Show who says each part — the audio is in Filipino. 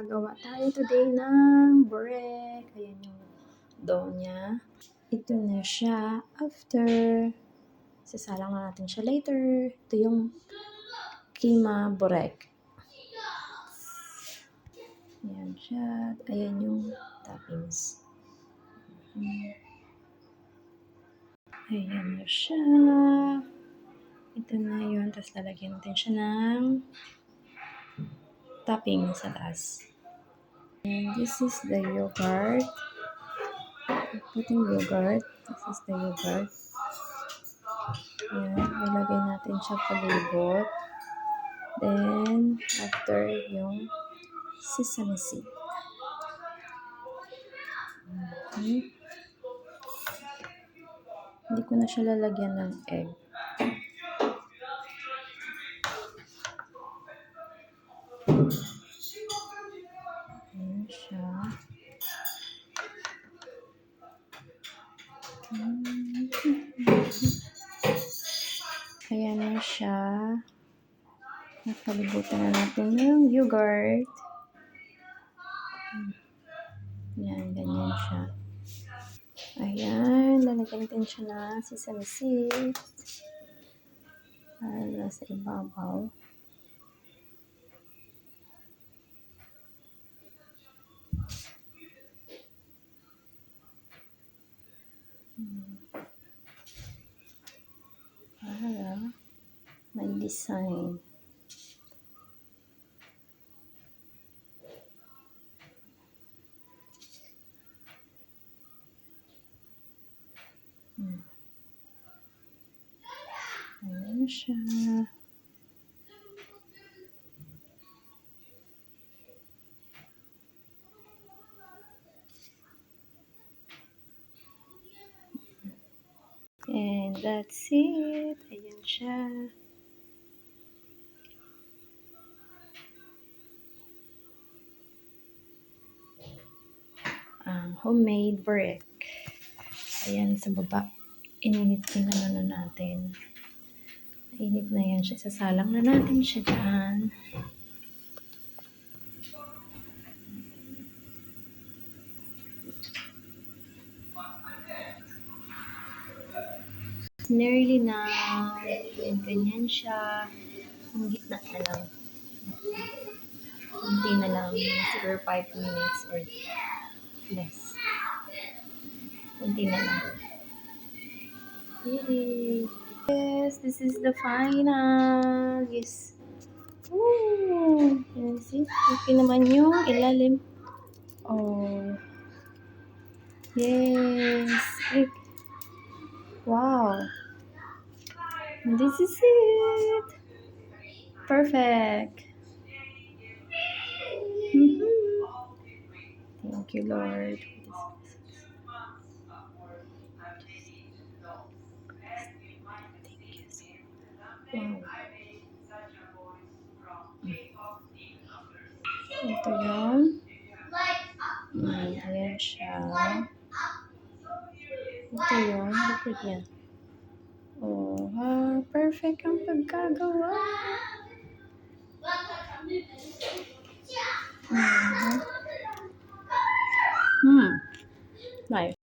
Speaker 1: Gagawa tayo today ng burek. Ayan yung dough niya. Ito na siya after. Sasalang na natin siya later. Ito yung kima burek. Ayan siya. Ayan yung toppings. Ayan na siya. Ito na yun. Tapos lalagyan natin siya ng topping sa taas. And this is the yogurt. Putting yogurt. This is the yogurt. Ayan, ilagay natin siya palibot. Then, after yung sesame seed. Hindi ko na siya lalagyan ng egg. Ayan siya. Ayan na siya. Napalibutan na natin yung yogurt. Ayan, ganyan siya. Ayan, lalagyan natin siya na sesame seeds. Para sa ibabaw. Para may design. Ayan siya. And that's it. Ayan siya. Homemade burek. Ayan sa baba. Ininit ko na natin. Init na yan siya. Sasalang na natin siya dyan. Nearly na. Ganyan siya. Ang gitna na lang. Hindi na lang. Siguro 5 minutes or less. Hindi na lang. Yay! Yes, this is the final. Yes. Woo! Can you see? Okay naman yung ilalim. Oh. Yes. Wow. This is it. Perfect. Thank you, Lord. Wow. Ito yun. Ayan siya. Ito yun. Look at yan. Oh, perfect ang pagkagawa. Nice.